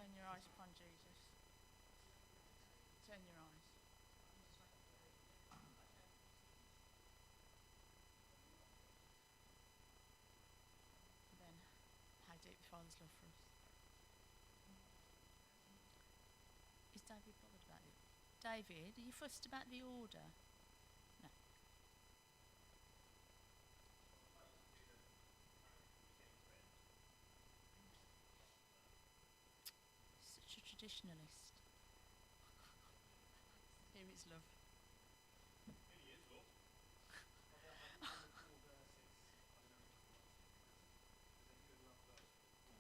Turn your eyes upon Jesus. Turn your eyes. Then, how deep the Father's love for us. Is David bothered about it? David, are you fussed about the order? No. Such a traditionalist. Here is love.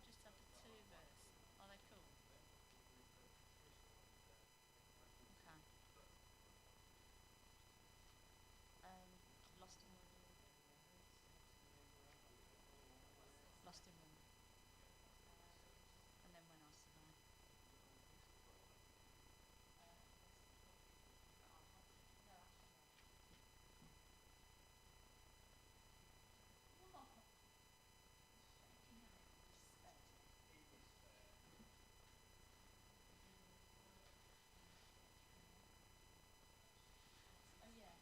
Just have the two verse. Are they cool? Okay. Lost in Wonder. Lost in Wonder. And then When I Survive. Oh yeah.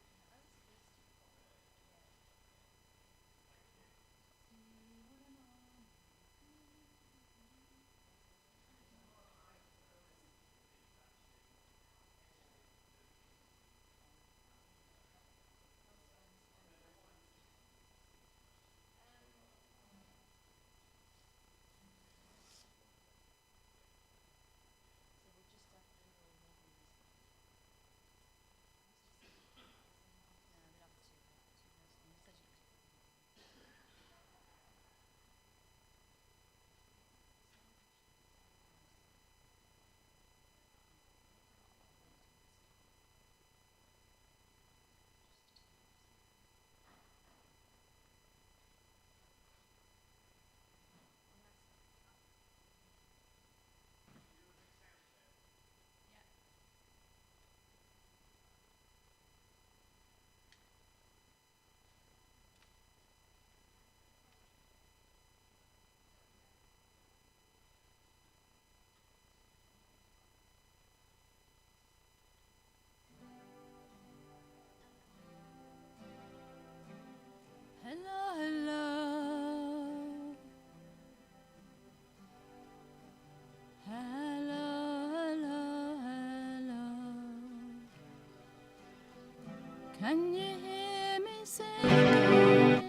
So we'll just have the all the others. No, we'll have two verse. You said you could. Yeah. Hello, hello. Hello, hello, hello. Can you hear me singing?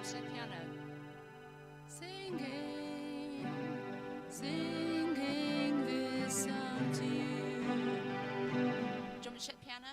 Say piano. Singing, singing this song to you. Do you want me to check piano?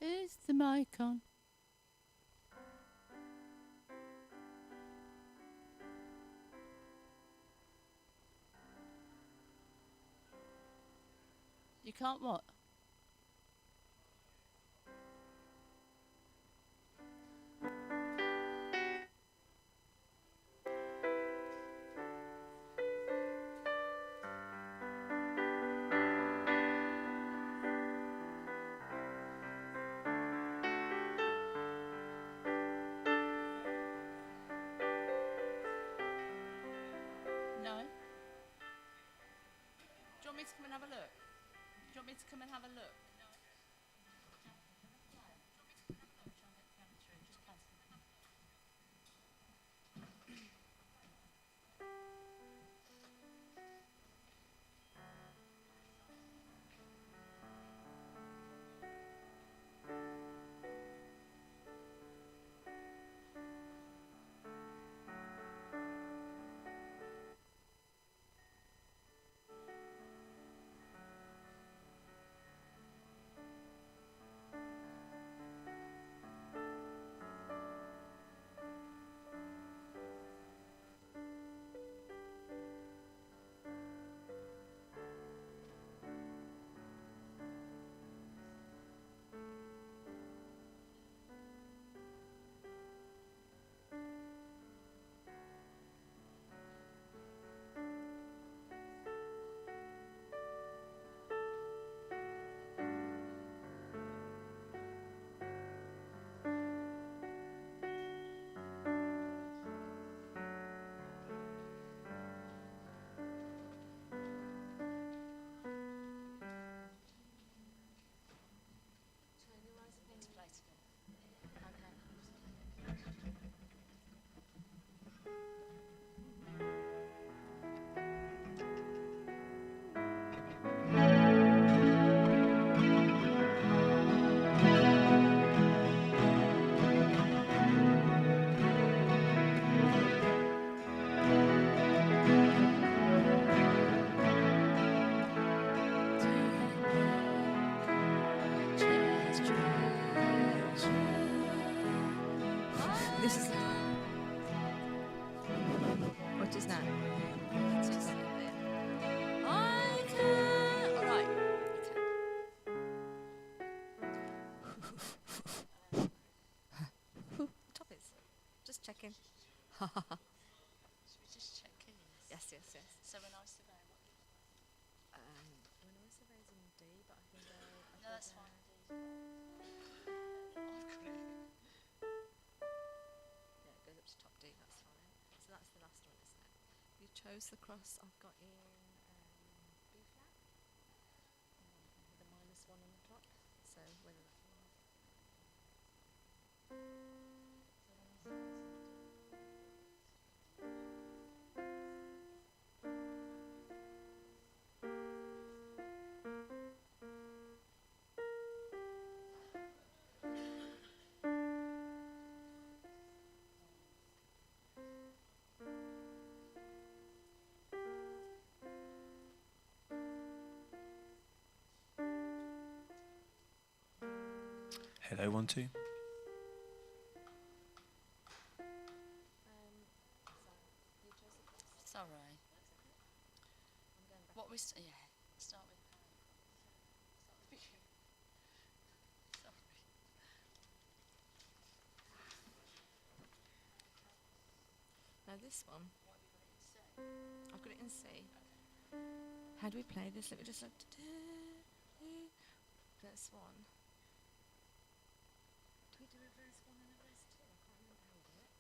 Is the mic on? You can't what? No? Do you want me to come and have a look? Do you want me to come and have a look? Should we just check keys? Yes, yes, yes. So when I survey, what key? When I survey's in D, but I can go. No, that's fine. I've got it. Yeah, it goes up to top D. That's fine. So that's the last one, isn't it? You chose the cross I've got in B flat with a -1 on the top. So whether that. Hello, 1 2. You chose the cross. Sorry. That's okay. I'm going back. What we yeah. Start with power cross. Start at the beginning. Sorry. Now this one, What have you got it in C? I've got it in C. Okay. How do we play this? Let me just look. Verse 1. Do we do a verse 1 and a verse 2? I can't remember how we do it.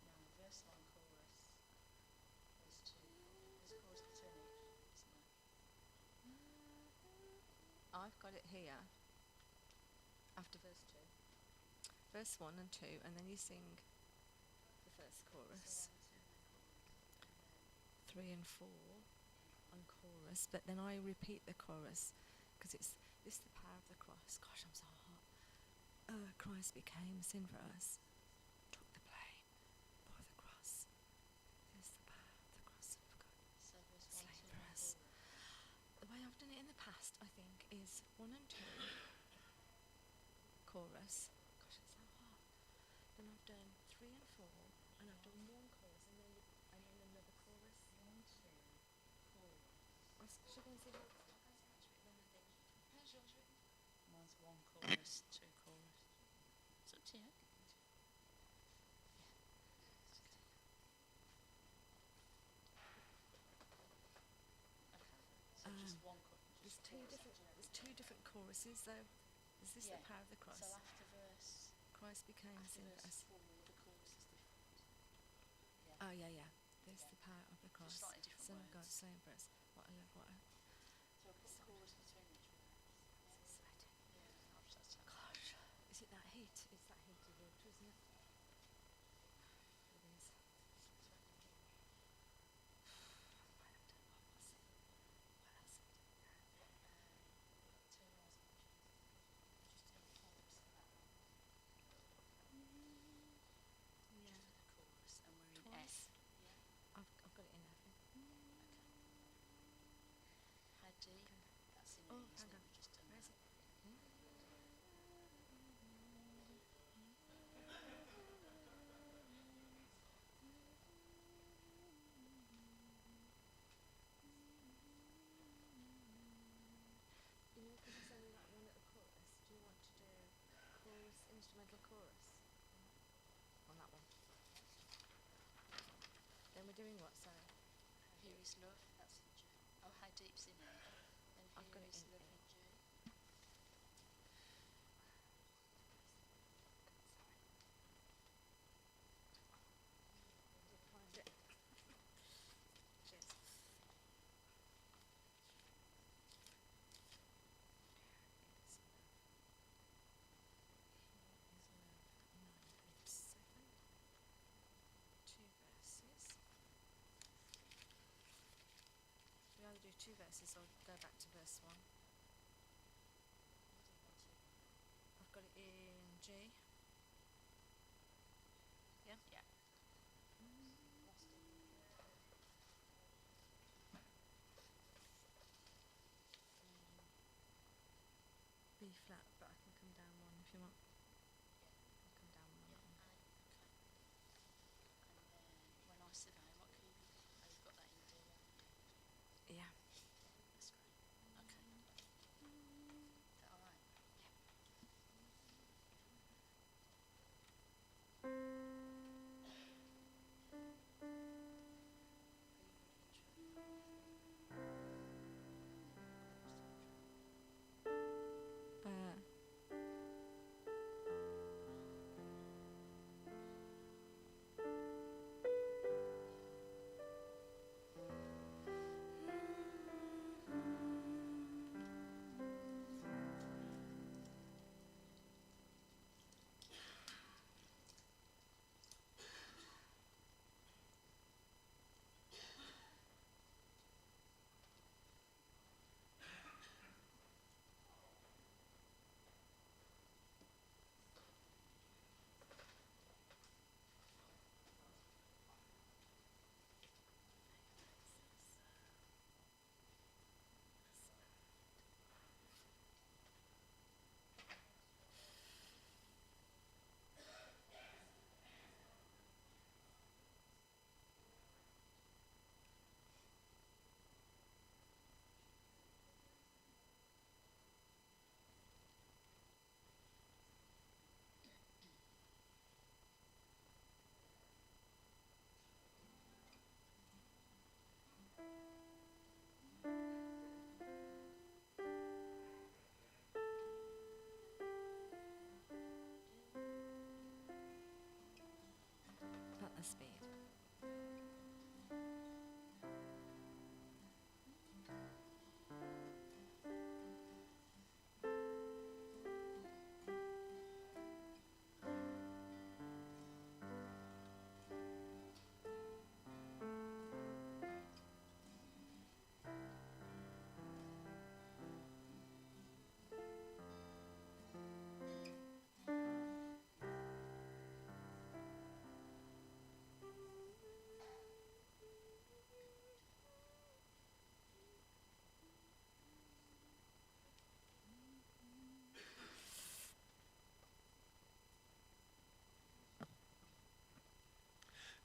No, verse 1 chorus. Verse 2. There's a chorus between each, isn't there? I've got it here after verse 2. Verse 1 and 2, and then you sing the first chorus. So 1 and 2 and then 3 and 4 on chorus, but then I repeat the chorus because it's this the power of the cross. Gosh, I'm so hot. Christ became sin for us, took the blame, bore the cross. This the power of the cross of God. so verse 1, Slain 2 for and us. 4. The way I've done it in the past, I think, is 1 and 2 chorus. Gosh, it's so hot. Then I've done 3 and 4, and I've done one chorus, and then another chorus. 1, 2, chorus. Should I go and see how it's written on the thing? How's yours written? Mine's 1 chorus, 2 chorus. It's up to you. Okay. So just 1 chorus. There's two different choruses though. Is this Yeah. the power of the cross? So after verse Christ became sin for us. 4, the chorus is different. Yeah. Oh yeah, yeah. This Yeah. the power of the cross. slightly different Son of God, words. slain for us. What I love, what I So I'll put the chorus between each verse. so sweating. Yeah. That's Gosh, is it that heat? It's that heated water, isn't it? It is. What else? What else? 2 lines of just do the chorus for that one. Yeah. Just do the chorus, and we're in Twice? F. Yeah. I've got it in F. Okay. How deep? That's in Oh, E, isn't hang it? on. We've just done Where is that. it? You know, because it's only like one at the chorus. Do you want to do chorus, instrumental chorus on that one? Then we're doing what? Sorry. Here is love. That's in G. Oh, how deep's in E? And I've got here it is in love E. in G. Find it. Cheers. Two verses. We either do 2 verses or go back to verse 1. I've got it in G. Yeah? Yeah. B flat, but I can come down 1 if you want. I'll come down 1 on Yeah. that one. Okay. And then when I survey, what key have you got? Oh, you've got that in D, haven't you? Yeah. That's great. Okay. Is that all right?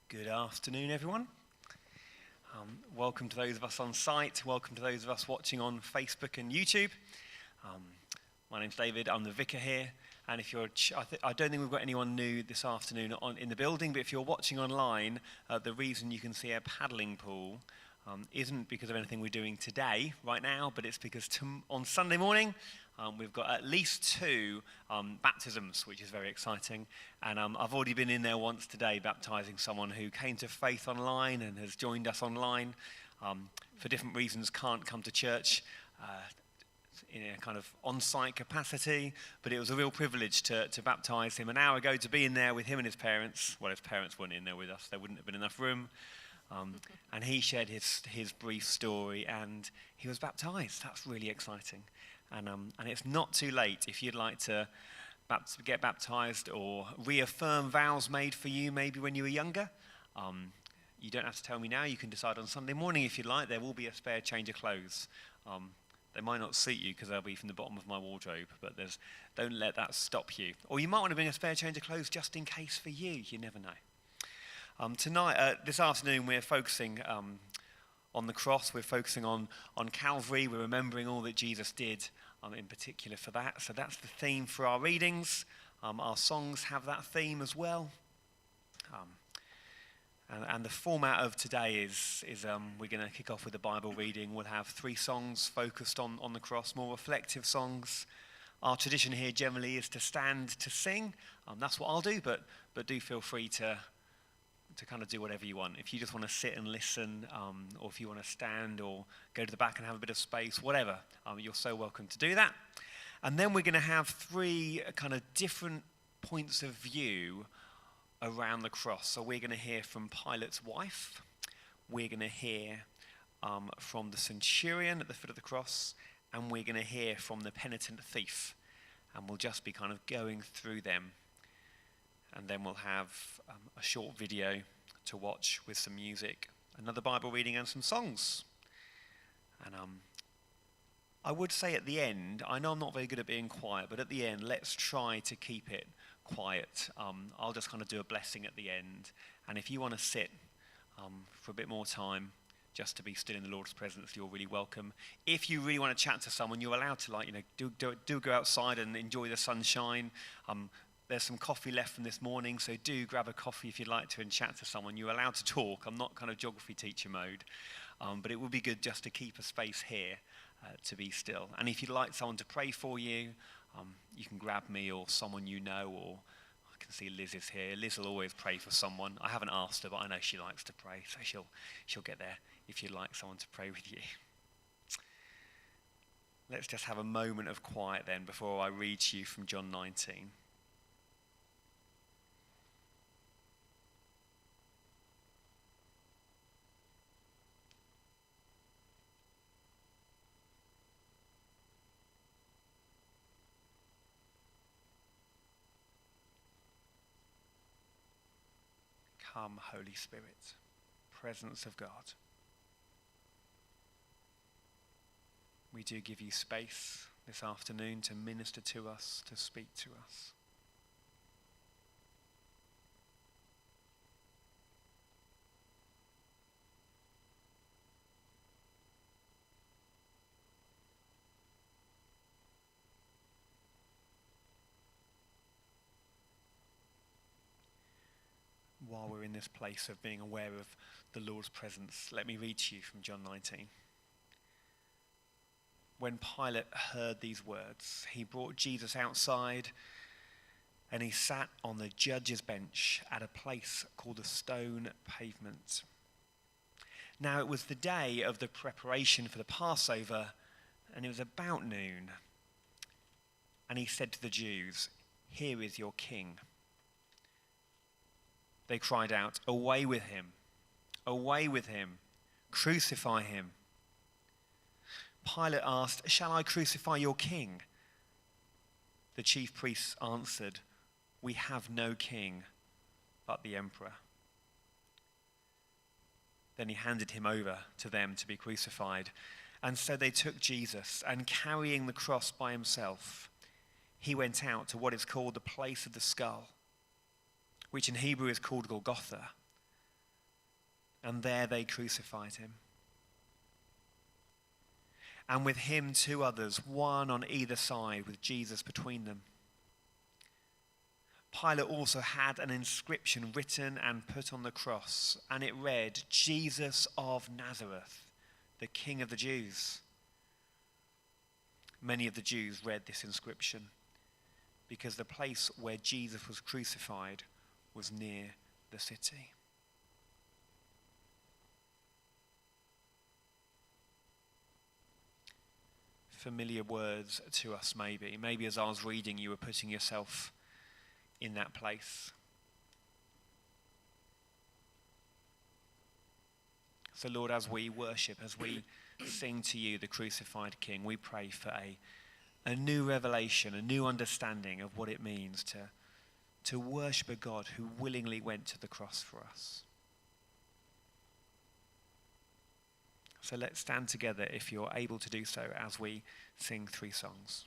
Good afternoon, everyone. Welcome to those of us on site. Welcome to those of us watching on Facebook and YouTube. My name's David. I'm the vicar here. And if you're, I don't think we've got anyone new this afternoon in the building, but if you're watching online, the reason you can see a paddling pool isn't because of anything we're doing today, right now, but it's because on Sunday morning, we've got at least 2 baptisms, which is very exciting. And I've already been in there once today, baptizing someone who came to faith online and has joined us online. For different reasons, can't come to church in a kind of on-site capacity, but it was a real privilege to baptize him an hour ago, to be in there with him and his parents. Well, his parents weren't in there with us. There wouldn't have been enough room. And he shared his brief story, and he was baptized. That's really exciting. And it's not too late if you'd like to get baptized or reaffirm vows made for you maybe when you were younger. You don't have to tell me now. You can decide on Sunday morning if you'd like. There will be a spare change of clothes. They might not suit you because they'll be from the bottom of my wardrobe, but don't let that stop you. Or you might want to bring a spare change of clothes just in case for you. You never know. This afternoon, we're focusing on the cross. We're focusing on Calvary. We're remembering all that Jesus did, in particular for that. So that's the theme for our readings. Our songs have that theme as well. And the format of today is we're going to kick off with a Bible reading. We'll have 3 songs focused on the cross, more reflective songs. Our tradition here generally is to stand to sing. That's what I'll do, but do feel free to kind of do whatever you want. If you just want to sit and listen, or if you want to stand or go to the back and have a bit of space, whatever, you're so welcome to do that. And then we're going to have 3 kind of different points of view around the cross. So we're going to hear from Pilate's wife. We're going to hear from the centurion at the foot of the cross, and we're going to hear from the penitent thief. And we'll just be kind of going through them. And then we'll have a short video to watch with some music, another Bible reading and some songs. And I would say at the end, I know I'm not very good at being quiet, but at the end, let's try to keep it quiet. I'll just kind of do a blessing at the end. And if you want to sit for a bit more time, just to be still in the Lord's presence, you're really welcome. If you really want to chat to someone, you're allowed to do go outside and enjoy the sunshine. There's some coffee left from this morning, so do grab a coffee if you'd like to and chat to someone. You're allowed to talk. I'm not kind of geography teacher mode, but it would be good just to keep a space here to be still. And if you'd like someone to pray for you, you can grab me or someone you know, or I can see Liz is here. Liz will always pray for someone. I haven't asked her, but I know she likes to pray, so she'll get there if you'd like someone to pray with you. Let's just have a moment of quiet then before I read to you from John 19. Come, Holy Spirit, presence of God. We do give you space this afternoon to minister to us, to speak to us. While we're in this place of being aware of the Lord's presence, let me read to you from John 19. When Pilate heard these words, he brought Jesus outside, and he sat on the judge's bench at a place called the Stone Pavement. Now it was the day of the preparation for the Passover, and it was about noon. And he said to the Jews, "Here is your king." They cried out, "Away with him! Away with him! Crucify him!" Pilate asked, "Shall I crucify your king?" The chief priests answered, "We have no king but the emperor." Then he handed him over to them to be crucified. And so they took Jesus, and carrying the cross by himself, he went out to what is called the place of the skull, which in Hebrew is called Golgotha, and there they crucified him. And with him 2 others, one on either side, with Jesus between them. Pilate also had an inscription written and put on the cross, and it read, "Jesus of Nazareth, the King of the Jews." Many of the Jews read this inscription because the place where Jesus was crucified was near the city. Familiar words to us, maybe. Maybe as I was reading, you were putting yourself in that place. So Lord, as we worship, as we sing to you, the crucified King, we pray for a new revelation, a new understanding of what it means to worship a God who willingly went to the cross for us. So let's stand together, if you're able to do so, as we sing 3 songs.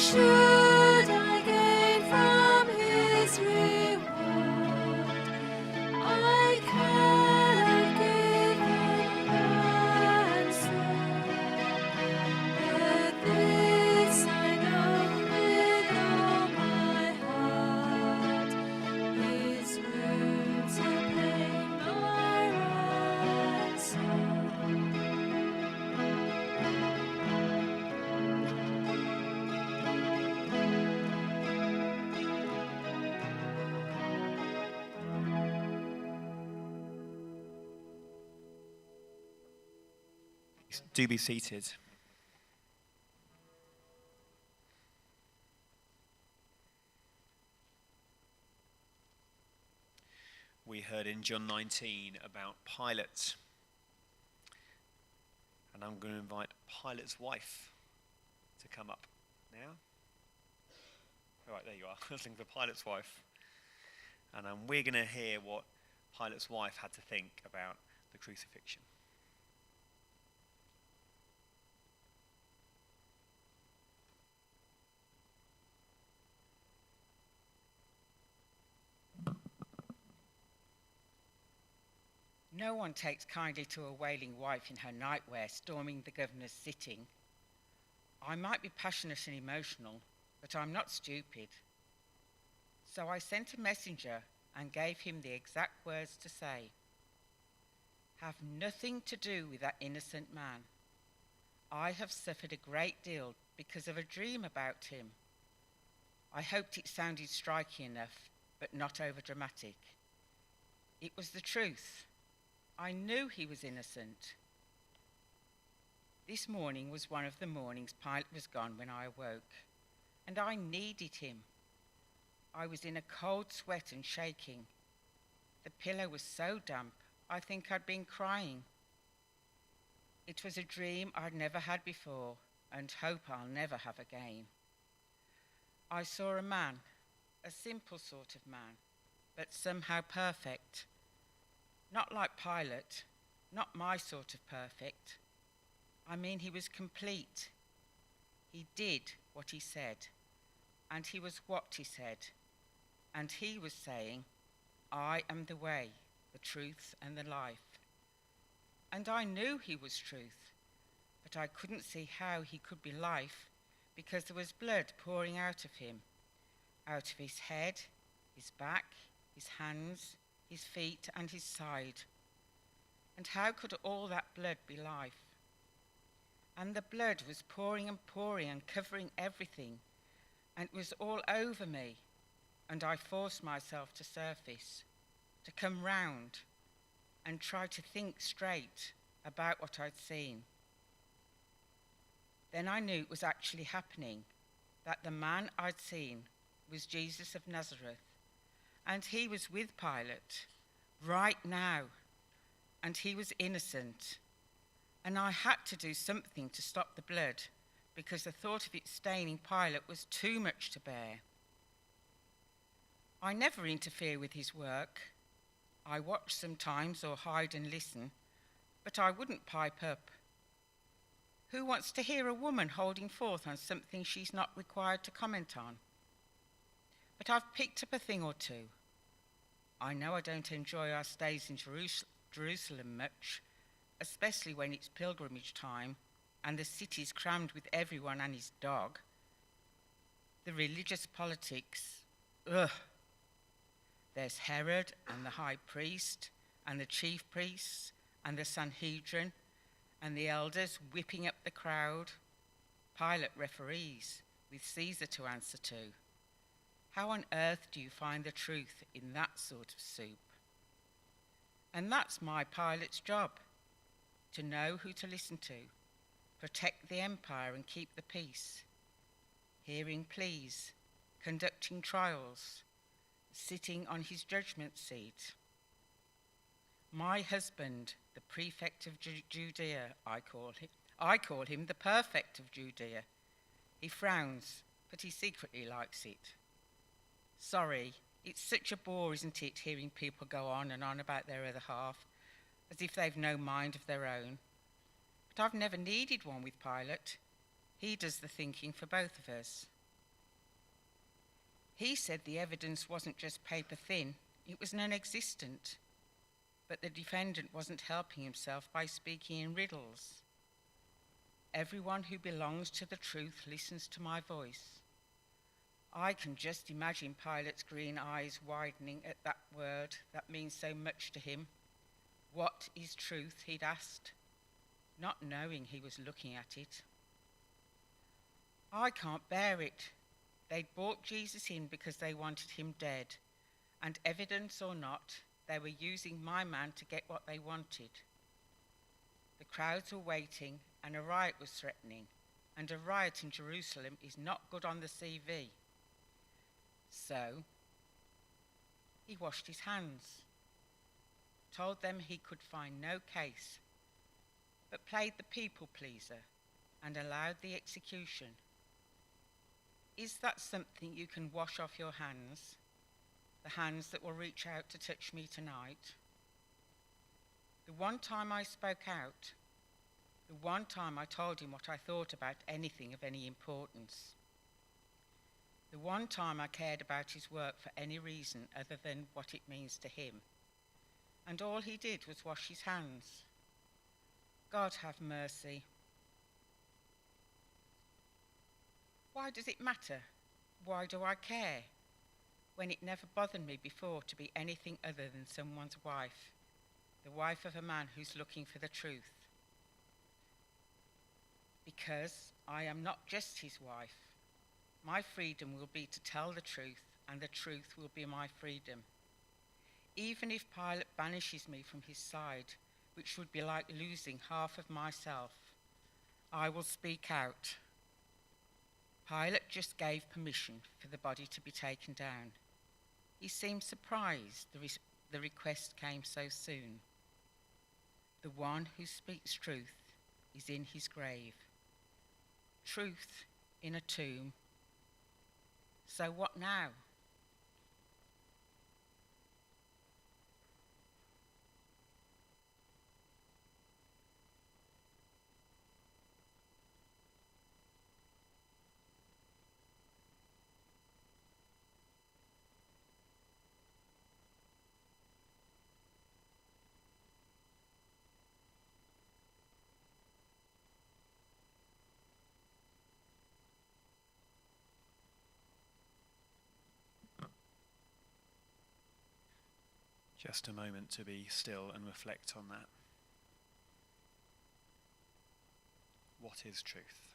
should I gain from his reward? I cannot give an answer, but this I know with all my heart: his wounds have paid my ransom. Do be seated. We heard in John 19 about Pilate. And I'm going to invite Pilate's wife to come up now. All right, there you are. Listening for Pilate's wife. And we're going to hear what Pilate's wife had to think about the crucifixion. No one takes kindly to a wailing wife in her nightwear storming the governor's sitting. I might be passionate and emotional, but I'm not stupid. So I sent a messenger and gave him the exact words to say. Have nothing to do with that innocent man. I have suffered a great deal because of a dream about him. I hoped it sounded striking enough, but not overdramatic. It was the truth. I knew he was innocent. This morning was one of the mornings Pilate was gone when I awoke, and I needed him. I was in a cold sweat and shaking. The pillow was so damp, I think I'd been crying. It was a dream I'd never had before, and hope I'll never have again. I saw a man, a simple sort of man, but somehow perfect. Not like Pilate, not my sort of perfect. I mean, he was complete. He did what he said, and he was what he said. And he was saying, I am the way, the truth, and the life. And I knew he was truth, but I couldn't see how he could be life, because there was blood pouring out of him, out of his head, his back, his hands, his feet, and his side. And how could all that blood be life? And the blood was pouring and pouring and covering everything, and it was all over me, and I forced myself to surface, to come round, and try to think straight about what I'd seen. Then I knew it was actually happening, that the man I'd seen was Jesus of Nazareth, and he was with Pilate right now, and he was innocent. And I had to do something to stop the blood, because the thought of it staining Pilate was too much to bear. I never interfere with his work. I watch sometimes or hide and listen, but I wouldn't pipe up. Who wants to hear a woman holding forth on something she's not required to comment on? But I've picked up a thing or two. I know I don't enjoy our stays in Jerusalem much, especially when it's pilgrimage time and the city's crammed with everyone and his dog. The religious politics, ugh. There's Herod and the high priest and the chief priests and the Sanhedrin and the elders whipping up the crowd. Pilate referees with Caesar to answer to. How on earth do you find the truth in that sort of soup? And that's my Pilate's job, to know who to listen to, protect the empire and keep the peace, hearing pleas, conducting trials, sitting on his judgment seat. My husband, the prefect of Judea, I call him the perfect of Judea. He frowns, but he secretly likes it. Sorry, it's such a bore, isn't it, hearing people go on and on about their other half, as if they've no mind of their own. But I've never needed one with Pilate. He does the thinking for both of us. He said the evidence wasn't just paper thin, it was non-existent. But the defendant wasn't helping himself by speaking in riddles. Everyone who belongs to the truth listens to my voice. I can just imagine Pilate's green eyes widening at that word that means so much to him. What is truth, he'd asked, not knowing he was looking at it. I can't bear it. They'd brought Jesus in because they wanted him dead, and evidence or not, they were using my man to get what they wanted. The crowds were waiting, and a riot was threatening, and a riot in Jerusalem is not good on the CV. So, he washed his hands, told them he could find no case, but played the people pleaser and allowed the execution. Is that something you can wash off your hands, the hands that will reach out to touch me tonight? The one time I spoke out, the one time I told him what I thought about anything of any importance, the one time I cared about his work for any reason other than what it means to him. And all he did was wash his hands. God have mercy. Why does it matter? Why do I care? When it never bothered me before to be anything other than someone's wife, the wife of a man who's looking for the truth. Because I am not just his wife. My freedom will be to tell the truth, and the truth will be my freedom. Even if Pilate banishes me from his side, which would be like losing half of myself, I will speak out. Pilate just gave permission for the body to be taken down. He seemed surprised the request came so soon. The one who speaks truth is in his grave. Truth in a tomb. So what now? Just a moment to be still and reflect on that. What is truth?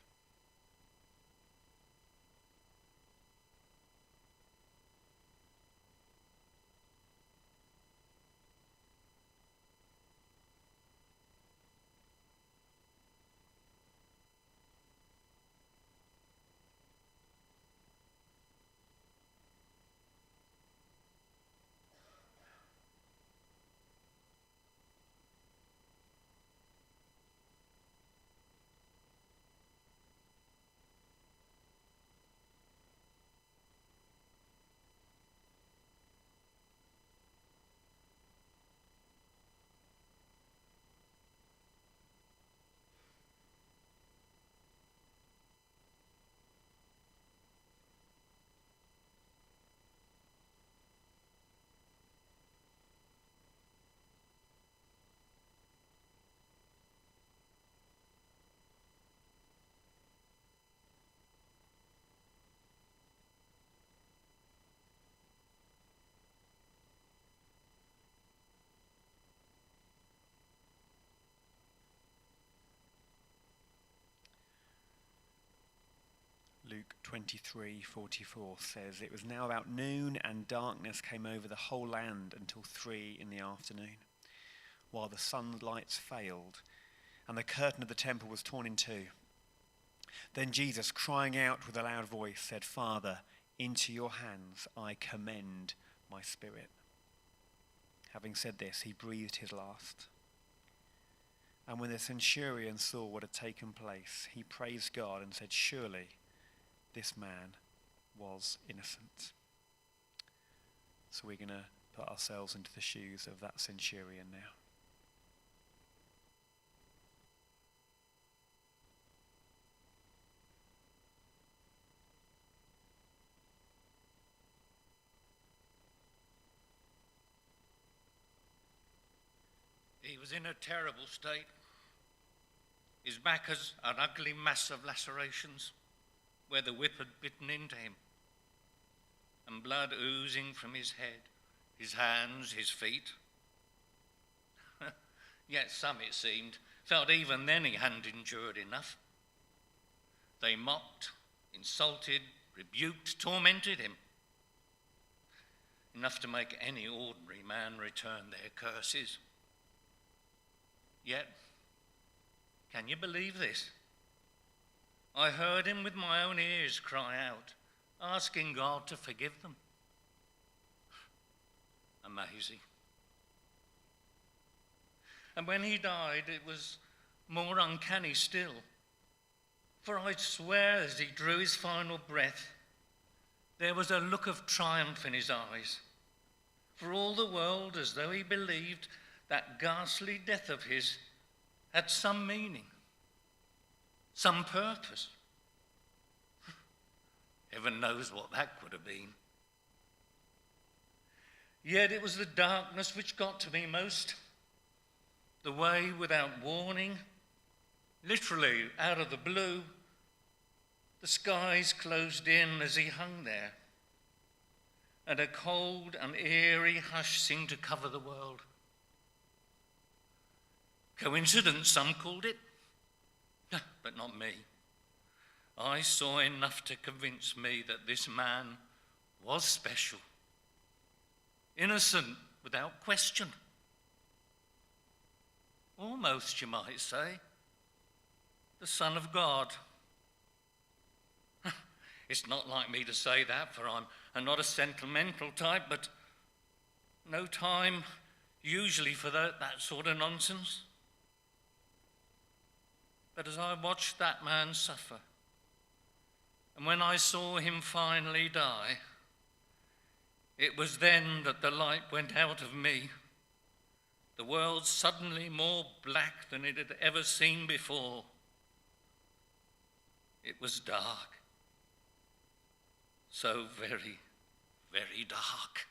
Luke 23:44 says, "It was now about noon, and darkness came over the whole land until 3 p.m, while the sunlights failed, and the curtain of the temple was torn in two. Then Jesus, crying out with a loud voice, said, 'Father, into your hands I commend my spirit.' Having said this, he breathed his last. And when the centurion saw what had taken place, he praised God and said, 'Surely this man was innocent.'" So we're going to put ourselves into the shoes of that centurion now. He was in a terrible state. His back was an ugly mass of lacerations where the whip had bitten into him, and blood oozing from his head, his hands, his feet. Yet some, it seemed, felt even then he hadn't endured enough. They mocked, insulted, rebuked, tormented him, enough to make any ordinary man return their curses. Yet, can you believe this? I heard him with my own ears cry out, asking God to forgive them. Amazing. And when he died, it was more uncanny still. For I swear as he drew his final breath, there was a look of triumph in his eyes, for all the world as though he believed that ghastly death of his had some meaning, some purpose. Heaven knows what that could have been. Yet it was the darkness which got to me most. The way without warning, literally out of the blue, the skies closed in as he hung there, and a cold and eerie hush seemed to cover the world. Coincidence, some called it, but not me. I saw enough to convince me that this man was special, innocent without question. Almost, you might say, the Son of God. It's not like me to say that, for I'm not a sentimental type, but no time usually for that sort of nonsense. But as I watched that man suffer, and when I saw him finally die, it was then that the light went out of me. The world suddenly more black than it had ever seen before. It was dark. So very, very dark.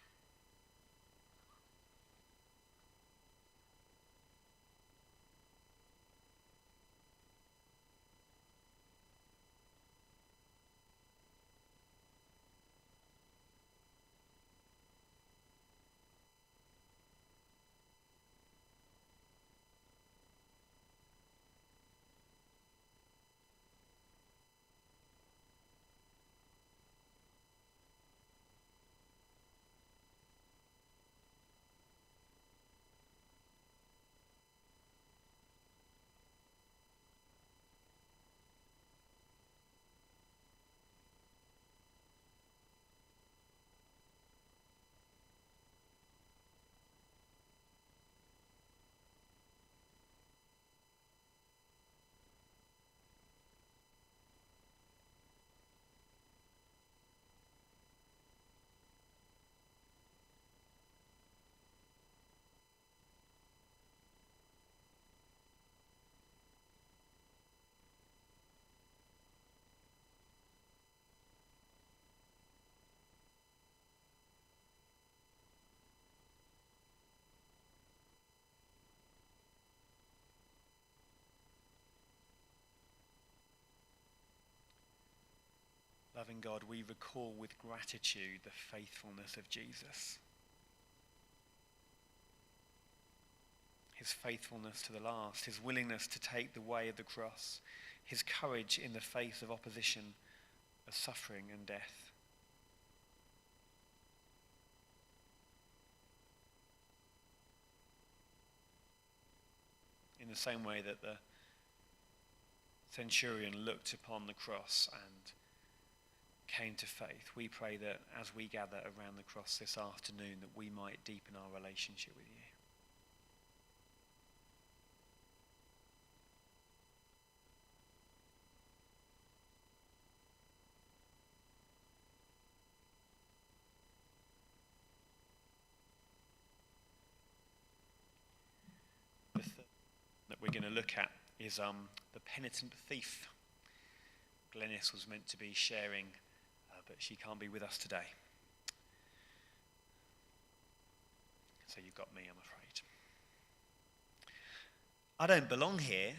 Loving God, we recall with gratitude the faithfulness of Jesus. His faithfulness to the last, his willingness to take the way of the cross, his courage in the face of opposition, of suffering and death. In the same way that the centurion looked upon the cross and came to faith, we pray that as we gather around the cross this afternoon, that we might deepen our relationship with you. The third that we're going to look at is the penitent thief. Glenys was meant to be sharing, but she can't be with us today. So you've got me, I'm afraid. I don't belong here.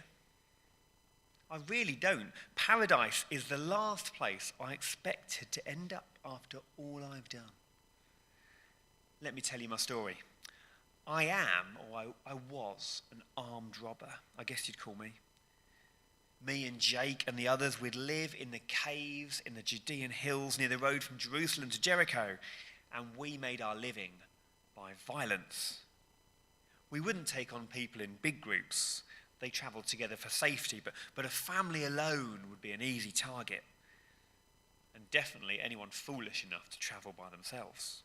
I really don't. Paradise is the last place I expected to end up after all I've done. Let me tell you my story. I am, or I was, an armed robber, I guess you'd call me. Me and Jake and the others, we'd live in the caves in the Judean hills near the road from Jerusalem to Jericho, and we made our living by violence. We wouldn't take on people in big groups. They travelled together for safety, but a family alone would be an easy target. And definitely anyone foolish enough to travel by themselves.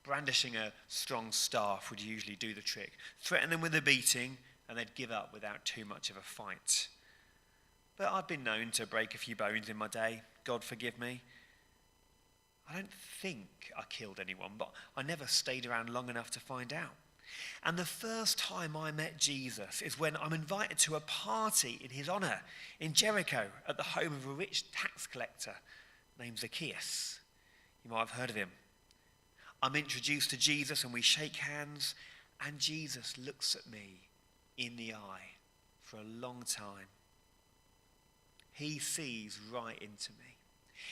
Brandishing a strong staff would usually do the trick. Threaten them with a beating, and they'd give up without too much of a fight. But I've been known to break a few bones in my day. God forgive me. I don't think I killed anyone, but I never stayed around long enough to find out. And the first time I met Jesus is when I'm invited to a party in his honour in Jericho at the home of a rich tax collector named Zacchaeus. You might have heard of him. I'm introduced to Jesus and we shake hands, and Jesus looks at me in the eye for a long time. He sees right into me.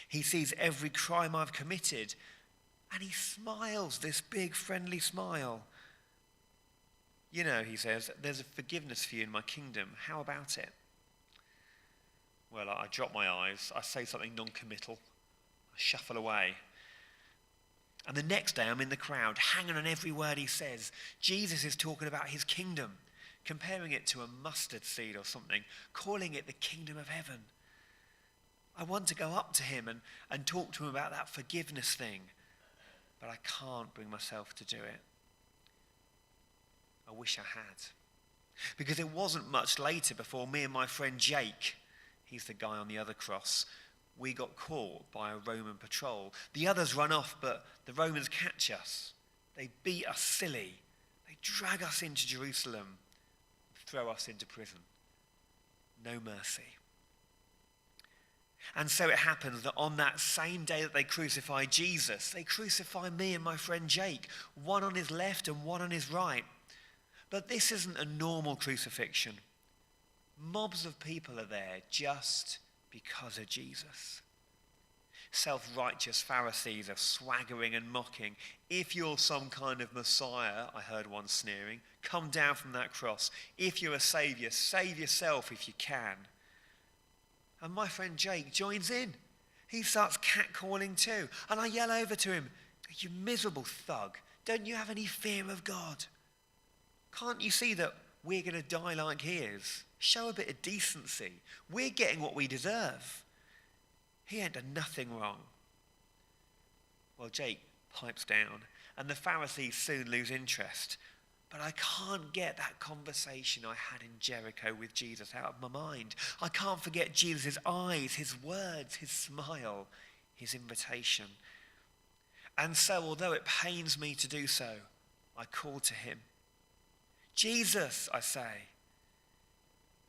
He sees every crime I've committed, and he smiles, this big friendly smile. You know, he says, there's a forgiveness for you in my kingdom. How about it? Well, I drop my eyes. I say something non-committal. I shuffle away. And the next day I'm in the crowd, hanging on every word he says. Jesus is talking about his kingdom, comparing it to a mustard seed or something, calling it the kingdom of heaven. I want to go up to him and talk to him about that forgiveness thing, but I can't bring myself to do it. I wish I had. Because it wasn't much later before me and my friend Jake, he's the guy on the other cross, we got caught by a Roman patrol. The others run off, but the Romans catch us. They beat us silly. They drag us into Jerusalem, throw us into prison. No mercy. And so it happens that on that same day that they crucify Jesus, they crucify me and my friend Jake, one on his left and one on his right. But this isn't a normal crucifixion. Mobs of people are there just because of Jesus. Self-righteous Pharisees are swaggering and mocking. If you're some kind of Messiah, I heard one sneering, come down from that cross. If you're a saviour, save yourself if you can. And my friend Jake joins in. He starts catcalling too. And I yell over to him, you miserable thug, don't you have any fear of God? Can't you see that we're going to die like he is? Show a bit of decency. We're getting what we deserve. He ain't done nothing wrong. Well, Jake pipes down, and the Pharisees soon lose interest. But I can't get that conversation I had in Jericho with Jesus out of my mind. I can't forget Jesus' eyes, his words, his smile, his invitation. And so, although it pains me to do so, I call to him. Jesus, I say.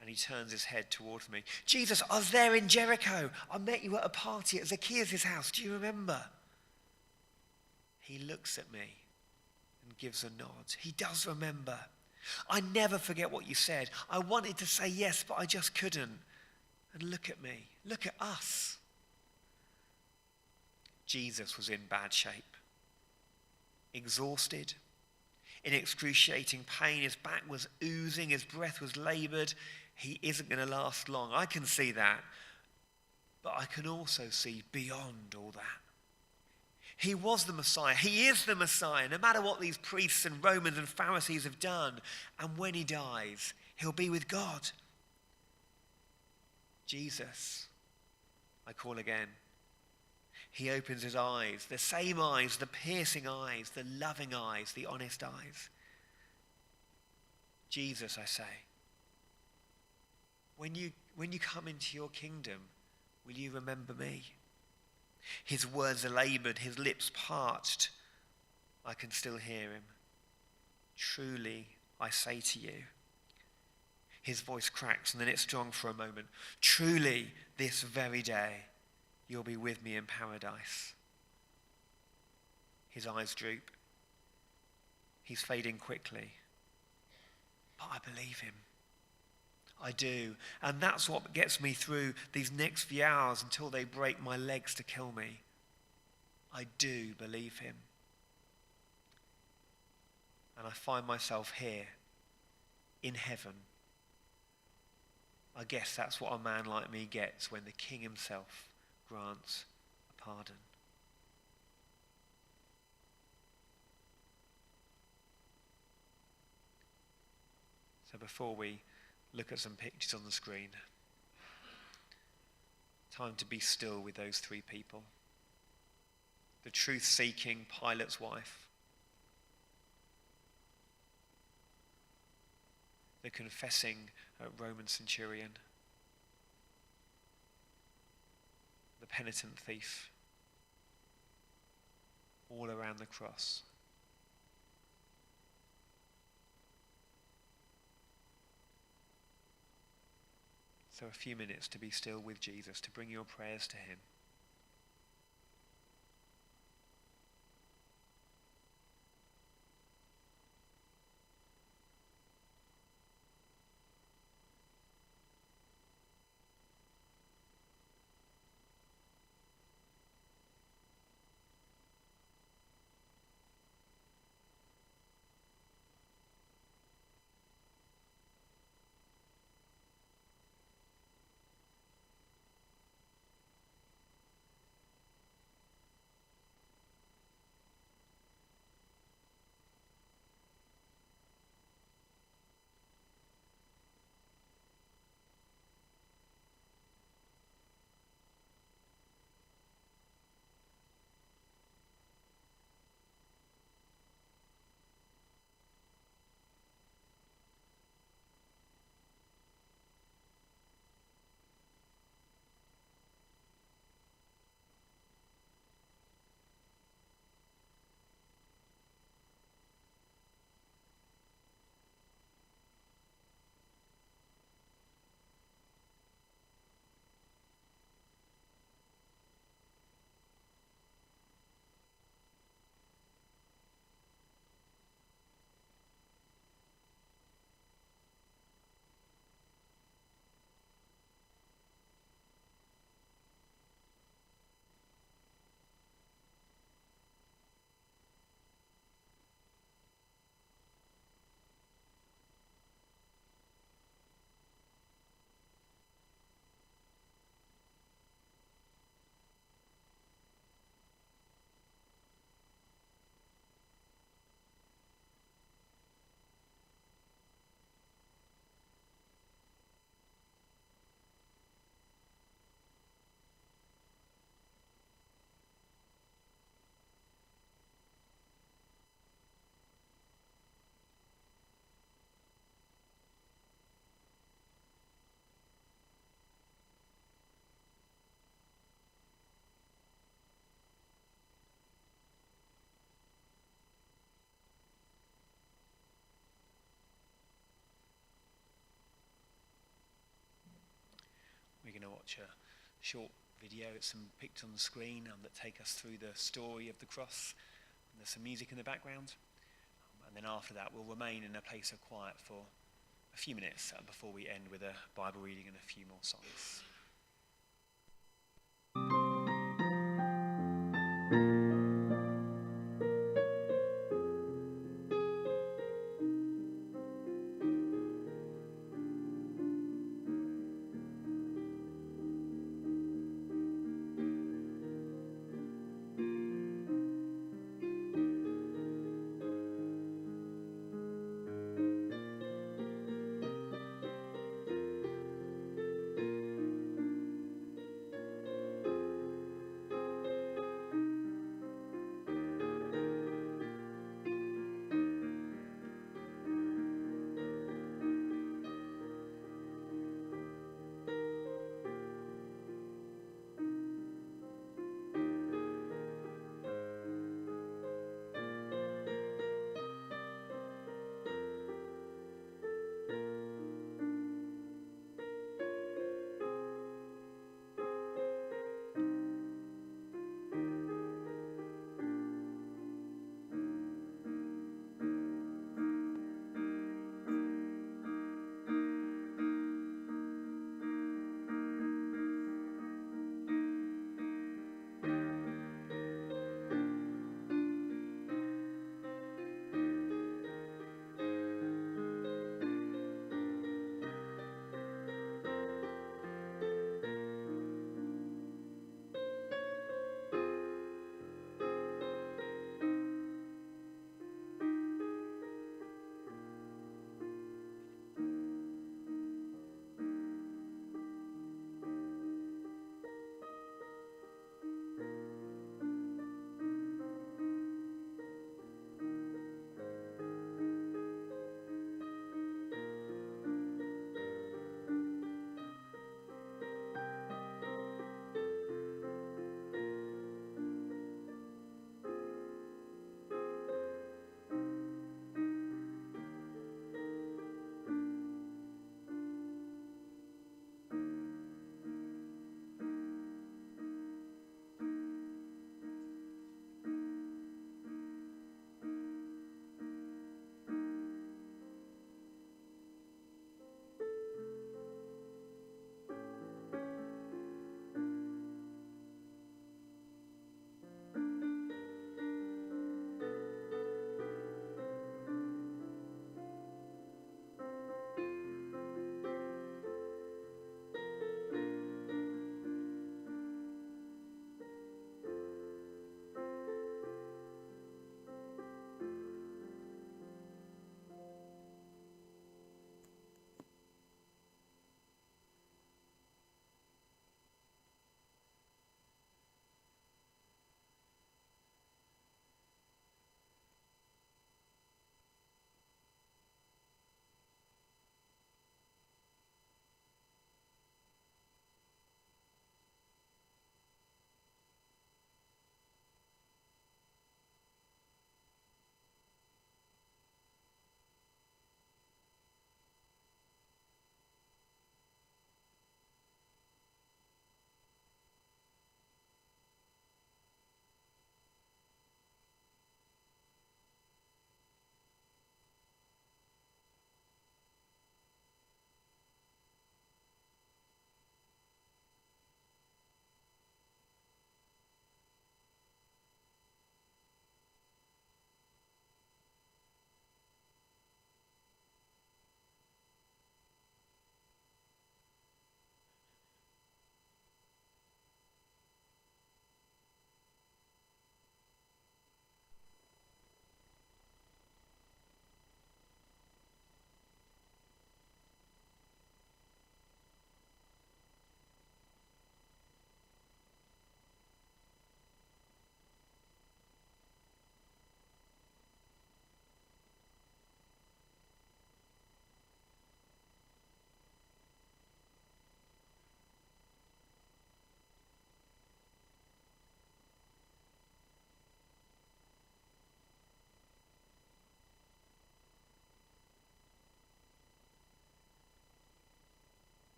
And he turns his head towards me. Jesus, I was there in Jericho. I met you at a party at Zacchaeus' house. Do you remember? He looks at me and gives a nod. He does remember. I never forget what you said. I wanted to say yes, but I just couldn't. And look at me. Look at us. Jesus was in bad shape. Exhausted. In excruciating pain, his back was oozing, his breath was laboured. He isn't going to last long. I can see that. But I can also see beyond all that. He was the Messiah. He is the Messiah, no matter what these priests and Romans and Pharisees have done. And when he dies, he'll be with God. Jesus, I call again. He opens his eyes, the same eyes, the piercing eyes, the loving eyes, the honest eyes. Jesus, I say, when you come into your kingdom, will you remember me? His words are laboured, his lips parched. I can still hear him. Truly, I say to you. His voice cracks and then it's strong for a moment. Truly, this very day, you'll be with me in paradise. His eyes droop. He's fading quickly. but I believe him. I do. And that's what gets me through these next few hours until they break my legs to kill me. I do believe him. And I find myself here in heaven. I guess that's what a man like me gets when the King himself grants a pardon. So before we look at some pictures on the screen, time to be still with those three people. The truth-seeking Pilate's wife, the confessing Roman centurion, the penitent thief, all around the cross. So a few minutes to be still with Jesus, to bring your prayers to him. We're going to watch a short video. It's some pictures on the screen that take us through the story of the cross. And there's some music in the background. And then after that, we'll remain in a place of quiet for a few minutes before we end with a Bible reading and a few more songs.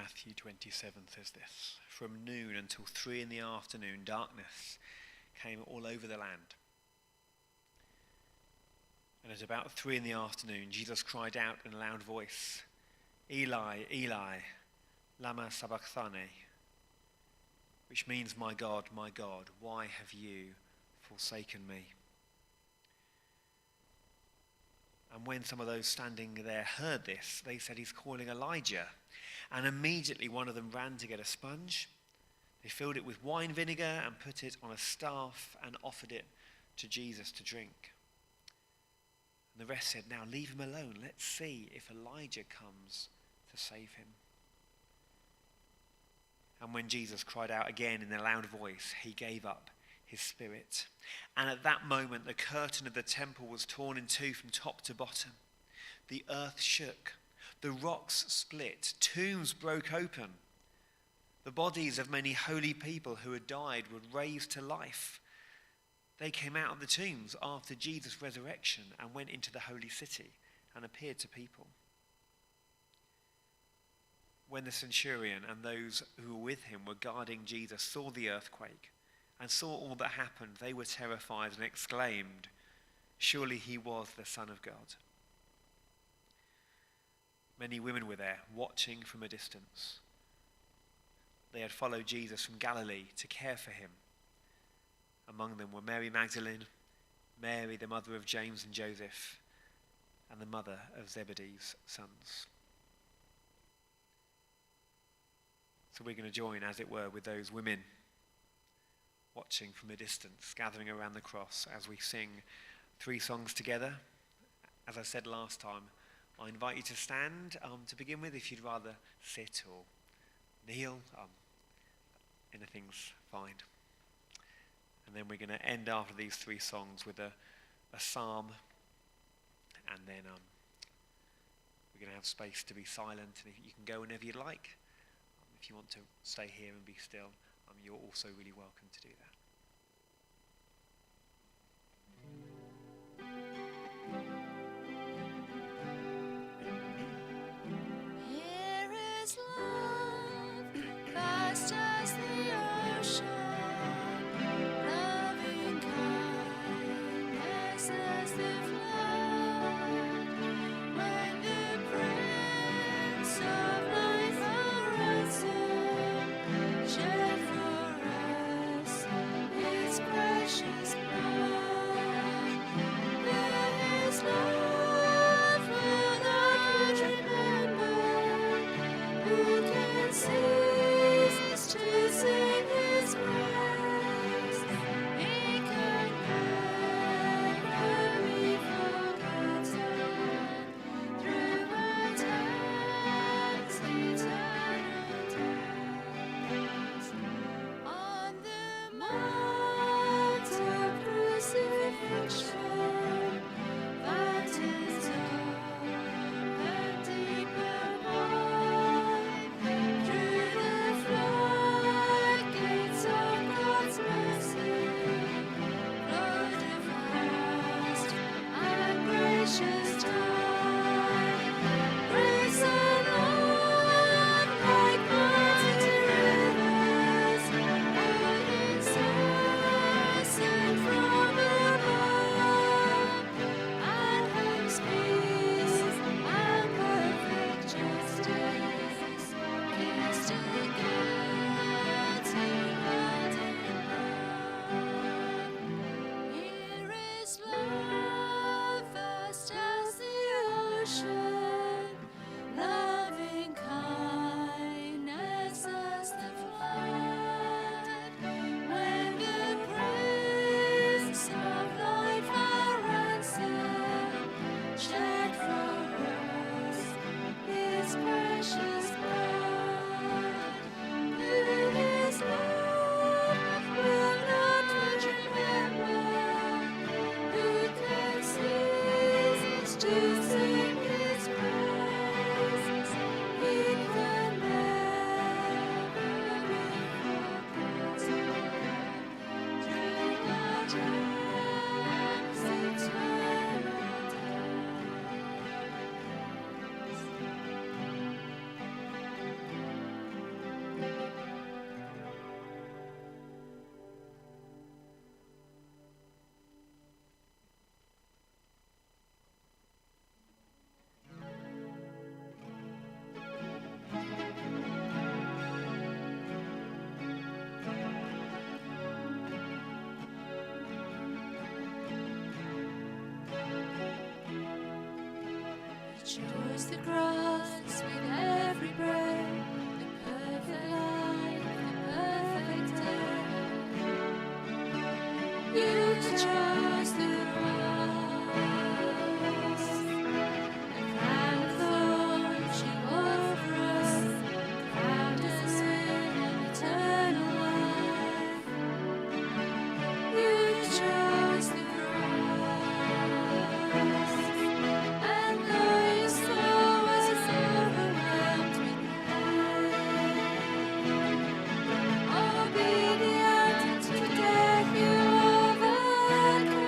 Matthew 27 says this: "From noon until 3 in the afternoon, darkness came all over the land. And at about 3 in the afternoon, Jesus cried out in a loud voice, 'Eli, Eli, lama sabachthani,' which means, my God, why have you forsaken me?" And when some of those standing there heard this, they said, "He's calling Elijah." And immediately one of them ran to get a sponge. They filled it with wine vinegar and put it on a staff and offered it to Jesus to drink. And the rest said, "Now leave him alone. Let's see if Elijah comes to save him." And when Jesus cried out again in a loud voice, he gave up his spirit. And at that moment, the curtain of the temple was torn in two from top to bottom. The earth shook. The rocks split. Tombs broke open. The bodies of many holy people who had died were raised to life. They came out of the tombs after Jesus' resurrection and went into the holy city and appeared to people. When the centurion and those who were with him were guarding Jesus saw the earthquake and saw all that happened, they were terrified and exclaimed, "Surely he was the Son of God." Many women were there, watching from a distance. They had followed Jesus from Galilee to care for him. Among them were Mary Magdalene, Mary the mother of James and Joseph, and the mother of Zebedee's sons. So we're going to join, as it were, with those women watching from a distance, gathering around the cross as we sing 3 songs together. As I said last time, I invite you to stand to begin with. If you'd rather sit or kneel, anything's fine. And then we're going to end after these 3 songs with a psalm, and then we're going to have space to be silent, and you can go whenever you'd like. If you want to stay here and be still, you're also really welcome to do that. Here is love, vast as the ocean, loving kindness as the flood. When the Prince of Life arisen, shed for us chose the cross with every breath, the perfect life, the perfect death. You chose the cross, the crown of thorns you wore for us, crowned us with eternal life. You chose the cross, and though your soul was overwhelmed with pain, obedient to death you overcame.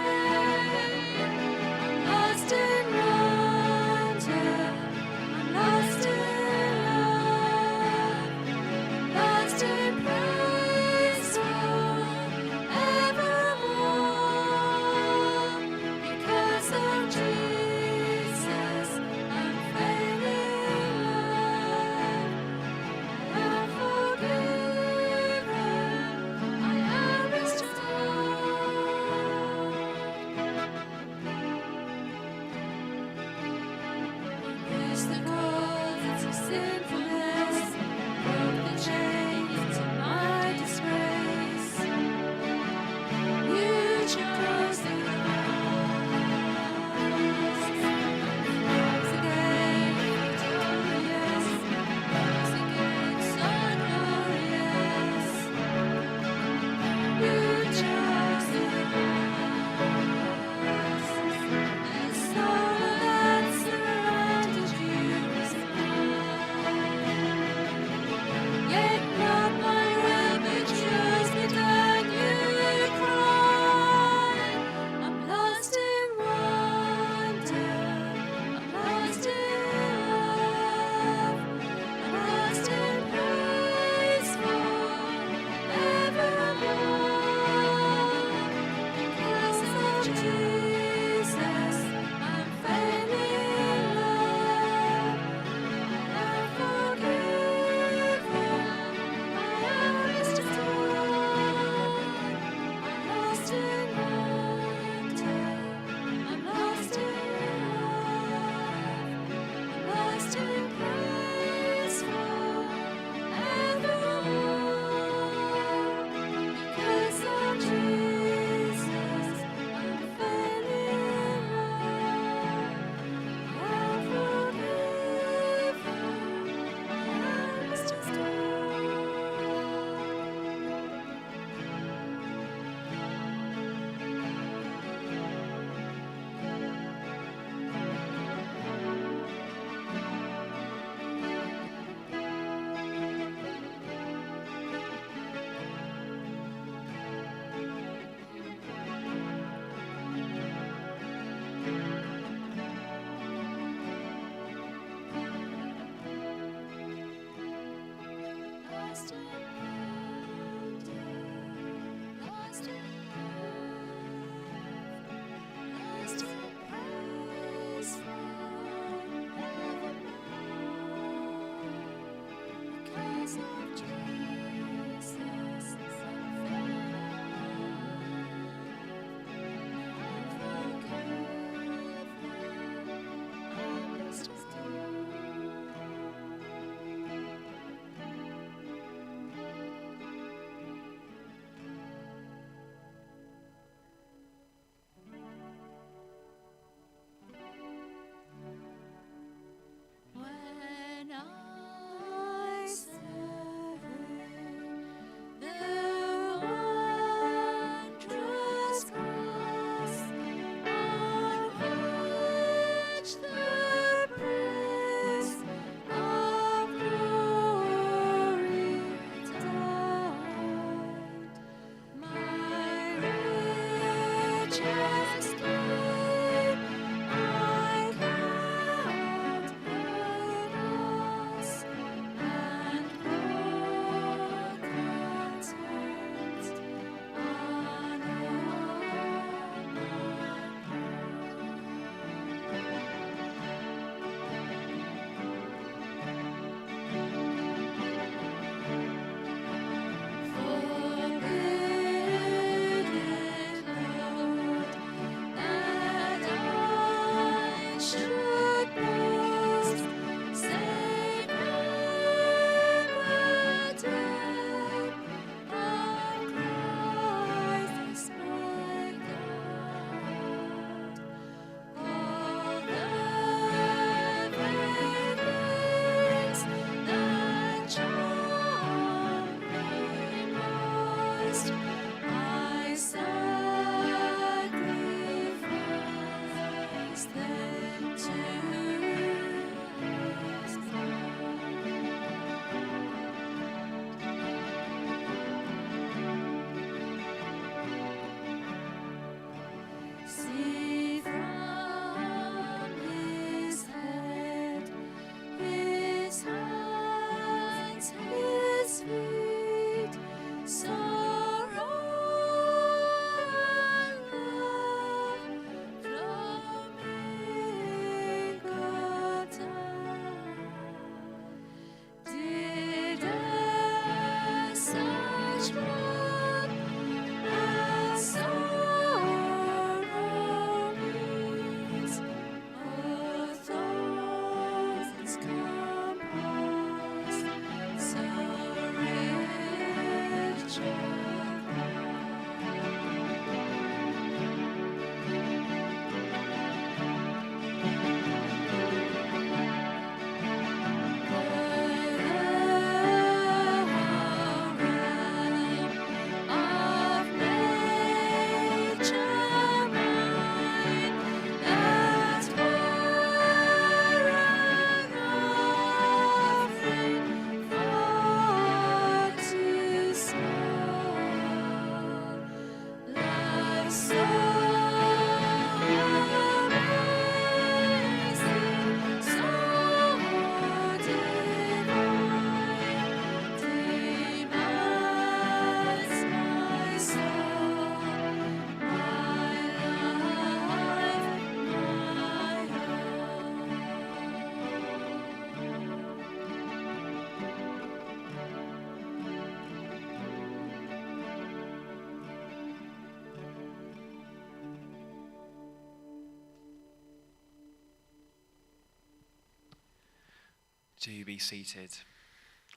Do be seated.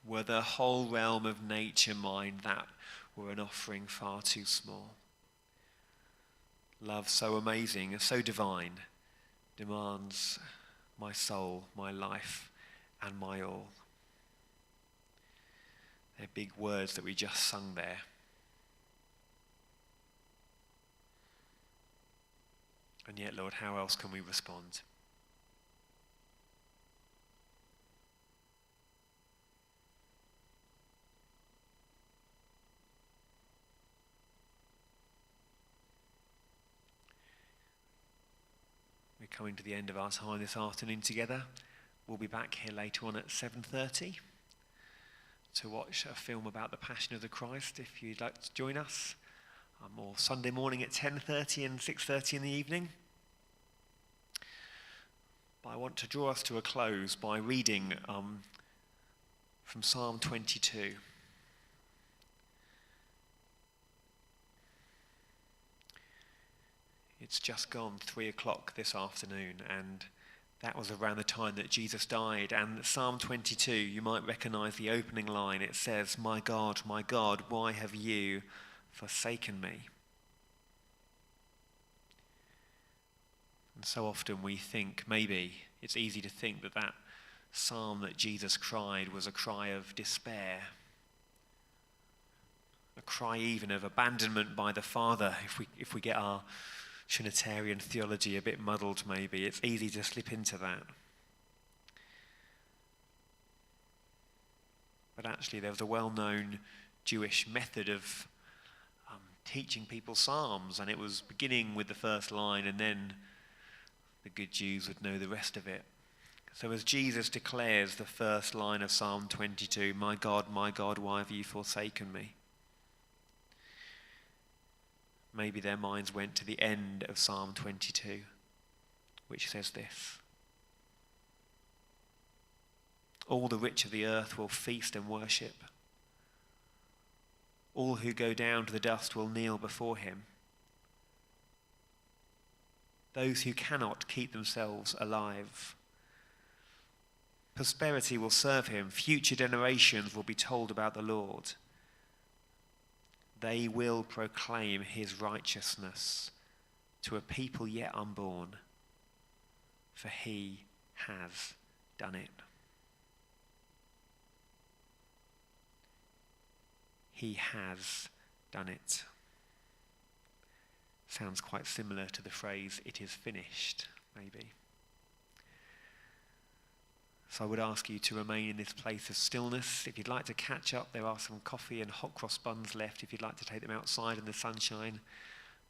Were the whole realm of nature mine, that were an offering far too small. Love so amazing, so divine, demands my soul, my life, and my all. They're big words that we just sung there. And yet, Lord, how else can we respond? We're coming to the end of our time this afternoon together. We'll be back here later on at 7:30 to watch a film about the Passion of the Christ, if you'd like to join us. Or Sunday morning at 10:30 and 6:30 in the evening. But I want to draw us to a close by reading from Psalm 22. It's just gone 3 o'clock this afternoon, and that was around the time that Jesus died. And Psalm 22, you might recognize the opening line. It says, my God, why have you forsaken me?" And so often we think, maybe it's easy to think that that psalm that Jesus cried was a cry of despair, a cry even of abandonment by the Father. If we get our Trinitarian theology a bit muddled, maybe it's easy to slip into that. But actually there was a well-known Jewish method of teaching people psalms, and it was beginning with the first line, and then the good Jews would know the rest of it. So as Jesus declares the first line of Psalm 22, my God, why have you forsaken me?" Maybe their minds went to the end of Psalm 22, which says this: "All the rich of the earth will feast and worship. All who go down to the dust will kneel before him. Those who cannot keep themselves alive. Prosperity will serve him. Future generations will be told about the Lord. They will proclaim his righteousness to a people yet unborn, for he has done it." He has done it. Sounds quite similar to the phrase, "it is finished," maybe. So I would ask you to remain in this place of stillness. If you'd like to catch up, there are some coffee and hot cross buns left if you'd like to take them outside in the sunshine.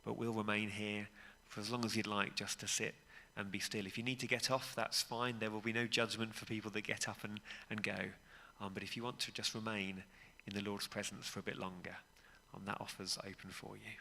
But we'll remain here for as long as you'd like, just to sit and be still. If you need to get off, that's fine. There will be no judgment for people that get up and go. But if you want to just remain in the Lord's presence for a bit longer, that offer's open for you.